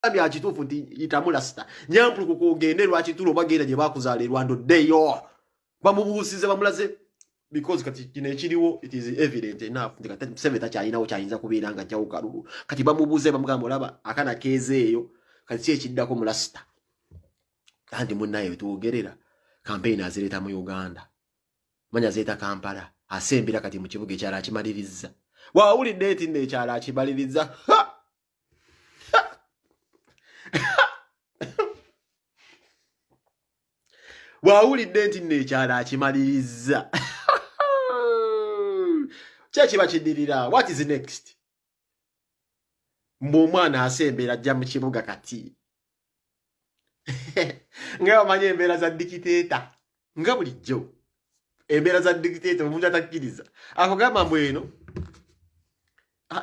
bya kitufu nti itamula sita nyampulu kugende lwakitulo bagenda gye bakuzaale Rwanda deyo bamubuusize bamulaze because kati kino ekiriwo it is evident enough nti kati Museveni takyalinawo kyayinza kubeera nga jjawo kalulu kati bamubuuze bamugamba olaba akana keezeeyo kati ki ekiddako mu lasita kandi munnaye tuwogerera campaign azireeta mu Uganda manya zeeta Kampala asembera kati mu kibuga ekyala akimaliriza waawulidde eti n'ekyala akimaliriza waawulidde eti n'ekyala akimaliriza Chachi bachidirira. What is next? Mbomwana asembera ajja mu kibuga kati. Nga manye embeera za dictator. Nga bulijjo. Embeera za dictator omuntu atakkiriza. Akogamba mbu eno.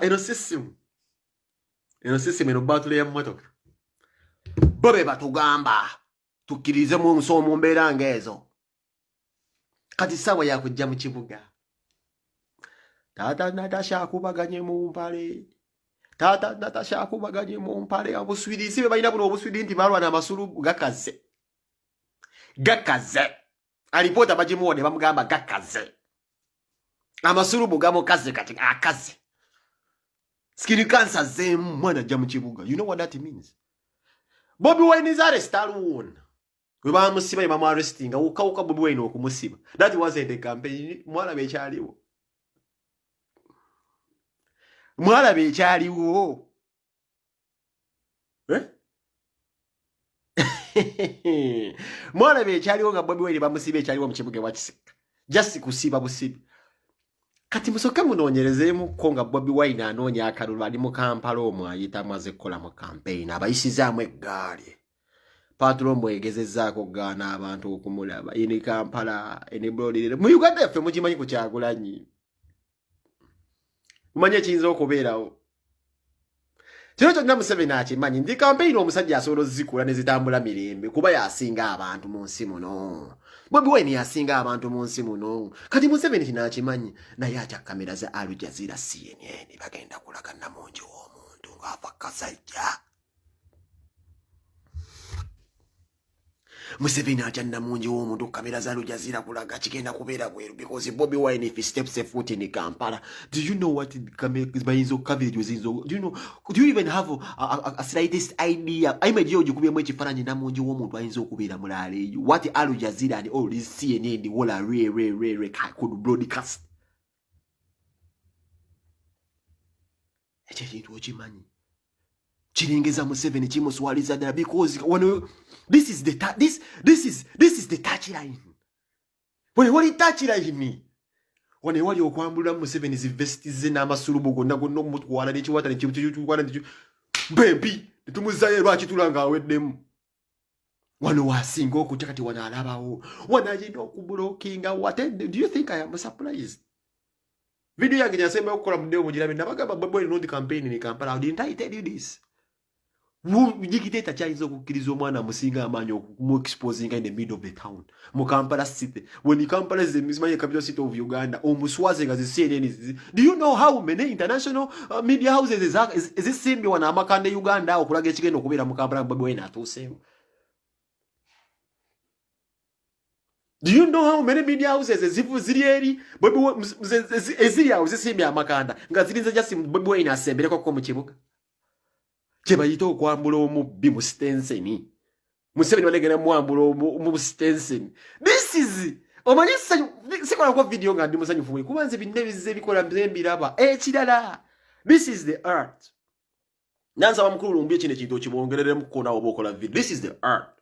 Eno system. Eno system eno batule ya mmotoka. Bobe batugamba. Tukkirize mu nsomo mbeera ngezo. Kati sawa ya kujja mu kibuga. Tata Natasha kubaganye mu mpale. Tata Natasha kubaganye mu mpale. Abuswidi sibe bayina buno obuswidi nti balwa na masulu gakaze. Gakaze. Alipota bajimuone bamugamba gakaze. Amasulu bugamo kaze kati akaze. Skin cancer zemu mwana jja mu kibuga. You know what that means? Bobi Wine is arrested alone. We ba musiba ba arresting. Ukauka Bobi Wine okumusiba. That was the campaign. Mwana bekyaliwo. Mwala bekyaliwo. Mwala bekyaliwo nga Bobi Wine bamusiba ekyaliwo mu kibuga wakisika. Just kusiba busibi. Kati musoke munoonyerezeemu ko nga Bobi Wine anoonya akalulu ali mu Kampala omwo ayita amaze kukola mu campaign abayisizaamu eggaali. Patro mwegezezzaako gaana abantu okumulaba. Ini Kampala, ini Brolirire. Mu Uganda yaffe mukimanyi ku Kyagulanyi. Manye kiyinza okubeerawo. Kino kyonna Museveni akimanyi ndi campaign omusajja asobola ozikula ne zitambula mirembe kuba yasinga abantu mu nsi muno. Bobi Wine yasinga abantu mu nsi muno. Kati Museveni kino akimanyi naye atya kamera za Al Jazeera CNN bagenda kulaga namungi w'omuntu ng'afa kasajja. Museveni atya namungi w'omuntu kamera za Al Jazeera kulaga kigenda kubeera bweru because Bobi Wine if he steps a foot in Kampala. Do you know what bayinza coverage zinzo? Do you even have a slightest idea? Image yo jikubye ekifaananyi namungi w'omuntu ayinza okubeera mulaale. What Al Jazeera and all this CNN the whole rare could broadcast. Ekintu okimanyi. Chiringeza Museveni chimuswaliza ddala because when this is the touchline. When wali touchline when wali okwambula Museveni zivestize n'amasulubu gonna omutwala n'ekiwata n'ekiwata baby tumuzaye lwaki tulanga aweddemu wano wasinga okutya kati wana alabawo wana yino okublockinga what do you think I am surprised? Video yange nyasemba okukola mu deo mujirabe nabagamba Bobi Wine no campaign in Kampala. Didn't I tell you this? Jikiteta chaiza okukkiriza omwana musinga amaanyi okumu exposing in the middle of the town mu Kampala city. When Kampala is the capital city of Uganda, omuswaze nga CNN. Do you know how many international media houses is this same wana amakande Uganda okulaga ekigenda okubeera mu Kampala Bobi Wine atuuseewo? Do you know how many media houses ezifu ziri eri Bobi eziri awo zisimye amakanda nga zirinza just Bobi Wine asembereko ko mu kibuga? Chebayita okwambula omubbi mu Stenseni. Museveni balegera mwambula mu Stenseni. This is omanyisa sikola kwa video nga ndi musanyufu mwe kubanze binne bizze bikola mbiraba ekirala. This is the art. Nanza wa mukulu lumbye kine kintu kibongerere mu kona obokola video. This is the art.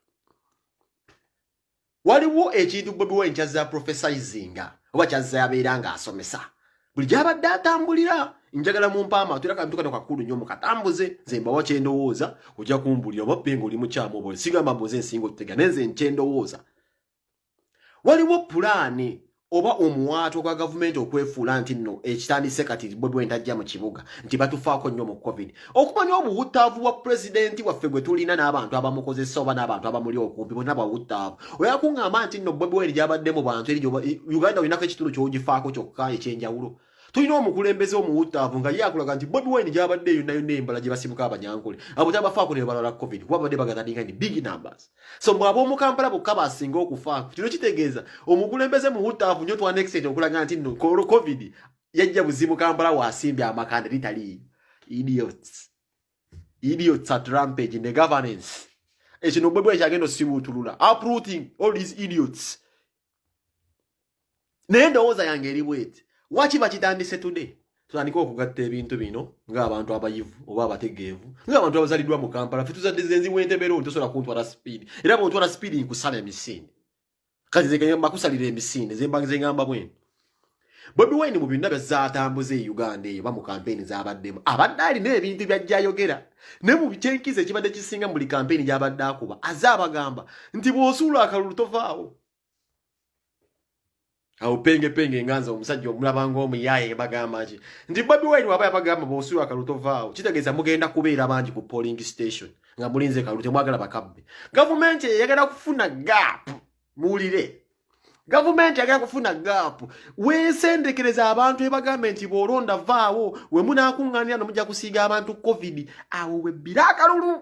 Waliwo ekintu Bobi Wine kyaza prophesizing oba kyaza yabeeranga asomesa. Buli gyabadde atambulira njagala mu mpama tulaka mtukana kwa kulu nyo mukatambuze zemba wache ndowooza ojja kumbulira oba pengo oli mukyamo obo sigamba mboze ensingo tutega nenze nkyendowooza. Waliwo pulaani oba omuwaato kwa government okwefuula nti nno ekitandise kati Bobi Wine tajja mu kibuga nti batufaako nnyo mu COVID. Okumanya obuwuttaavu wa president waffe gwe tulina n'abantu abamukozesa oba n'abantu abamuli okumpi bonna bawuttaavu. Oyakuŋŋamba nti nno Bobi Wine gyabadde mu bantu eri Uganda olinako ekitundu ky'ogifaako kyokka ekyenjawulo. tulina omukulembeze omuwutaavu nga yakulaga nti Bobi Wine gyabadde yonna embala gye basibuka abanyankole abo tabafaako ne balala covid kuba badde bagatandika ni big numbers so mwabo omukampala bokka basinga okufaako kino kitegeeza omukulembeze muwutaavu nnyo twana extent okulaga nti no covid yajja buzibu kampala wasimbye amakanda litali idiots at rampage in the governance ekino Bobi Wine kyagenda osibutulula uprooting all these idiots naye ndowooza yange eri bweti waki bakitandise today tutandika okugatta ebintu bino ng'abantu abayivu oba abategeevu ng'abantu abazaliddwa mu Kampala ffe tuzadde zenzi wentebero ntosobola kuntwala speed era bwontwala speed nkusala emisinde kati zegamba kusalira emisinde zengamba bwenu Bobi Wine mu byonna byazaatambuze e Uganda eyo ba mu kampeni z'abaddemu abadde alina ebintu byajjayogera ne mu bikyenkize ekibadde kisinga buli kampeni gy'abadde akuba azaabagamba nti bw'osuula akalulu tovaawo awo penge nganza omusajja omulaba ng'omuyaye bagamba ki nti Bobi Wine waba yabagamba bw'osuula akalulu tovaawo kitegeeza mugenda kubeera bangi ku polling station nga mulinze kalulu temwagala bakabbe gavumenti eyagala kufuna gap muwulire gavumenti yagala kufuna gap weesendekereza abantu ebagambe nti bw'olonda vaawo we munaakuŋŋaanira nomujja kusiiga abantu covid awo webbira akalulu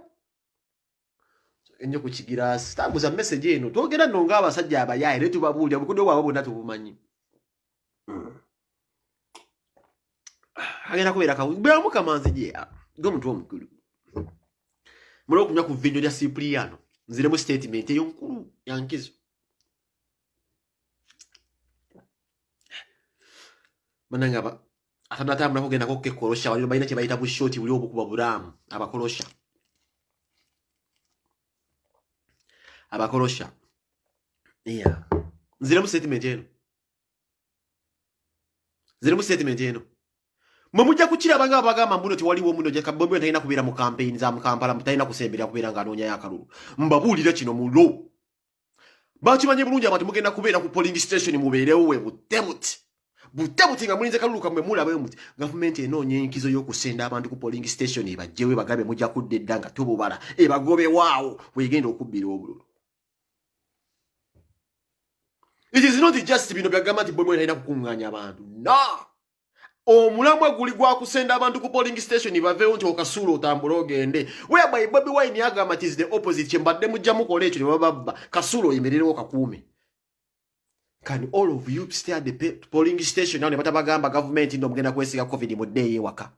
ennyo ku kigiraasi tambuza message eno twogera nno ng'abasajja abayaye ne tubabuulira obukudde bwabwe bwonna tubumanyi agenda kubeera bwamu kamanzi gye ng'omuntu omukulu mula okunywa ku vidiyo lya Cipriano nziremu statement eyo nkulu yankizo mananga atanatambula kugenda ko kekolosha wali bayina kye bayita bushoti buli obukuba buramu abakolosha nziremu statement eno mwe mujja kukiraba nga abagamba mbuno tewaliwo muno gye Bobi Wine talina kubeera mu campaign za mu Kampala talina kusembera kubeera ng'anoonya akalulu mbabuulira kino mulo bakimanye bulungi abantu mugenda kubeera ku polling station mubeerewo we butebuti nga mulinze kalulu kamwe mulabe muti gavumenti enoonya enkizo y'okusenda abantu ku polling station ebajjewe bagabe mujja kuddedda nga tububala ebagobe waawo wegenda okubbira obululu. It is not just bino byagamba nti Bobi Wine talina kukuŋŋaanya abantu no omulamwa guli gwa kusenda abantu ku polling station baveewo nti okasuula otambula ogende whereby Bobi Wine yagamba nti is the opposite kyembadde mujja mukola ekyo ne bababba kasuula oyemererewo kakuume. Can all of you stay at the polling station now ne batabagamba government ndo mugenda kwesiga covid mu day ewaka?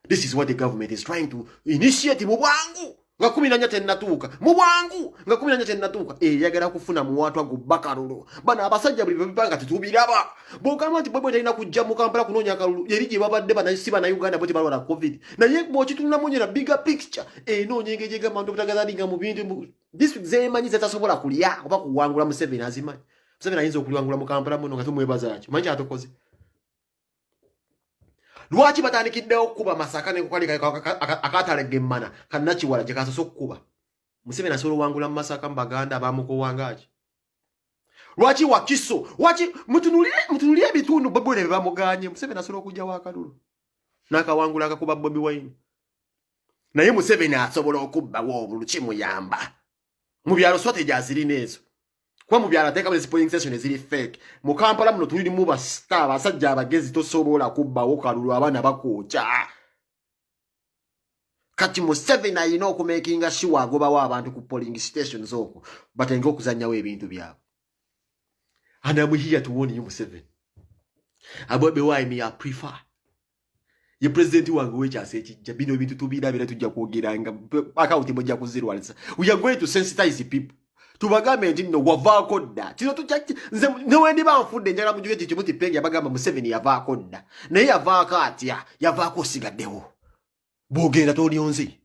This is what the government is trying to initiate mu bwangu nga 14 tennatuuka mu bwangu nga 14 tennatuuka yagala kufuna mu watu agubakalulu bana abasajja buli bibanga tutubiraba bogamba nti Bobi Wine talina kujja mu Kampala kunoonya akalulu yeri gye babadde banasiba na Uganda boti balwala covid naye bw'okitulina munyera bigger picture enoonye engeri egamba nti obutagazalinga mu bintu district zeemanyi zetasobola kulya oba kuwangula Museveni azimanyi Museveni ayinza okuliwangula mu Kampala muno nga tumwebaza ki manyi kyatokoze lwaki batandikiddewo okuba Masaka ne kukalika akatalegemmana kannakiwala gye kasoso okukuba Museveni asobola owangula mu Masaka mu Baganda abamukowangaki lwaki Wakiso waki mutunulire ebitundu Bobi Wine bamuganye Museveni asobola okujjawo akalulu n'akawangula akakuba Bobi Wine naye Museveni asobola okubbawo obulu kimuyamba mu byalo sote gyazirina ezo kwa mu byalo ateeka mu polling station eziri fake mu Kampala muno tuli mu basta abasajja abagezi tosobola kubbawo kalulu abaana bakooca kati Museveni ayina okumakinga sure agobawo abantu ku polling stations okwo batenge okuzannyawo ebintu byabwe. And I'm here to warn you Museveni about the why me I prefer ye president wange wekyasa ekijja bino ebintu tubirabira tujja kwogeranga akawuti mujja kuzirwalisa. We are going to sensitize people tubagambe nti no wavaako dda kino tukyaki nze newendi banfudde njagala mujuge kikimuti penge yabagamba Museveni yavaako dda naye yavaako atya yavaako osigaddewo bw'ogenda tolyonze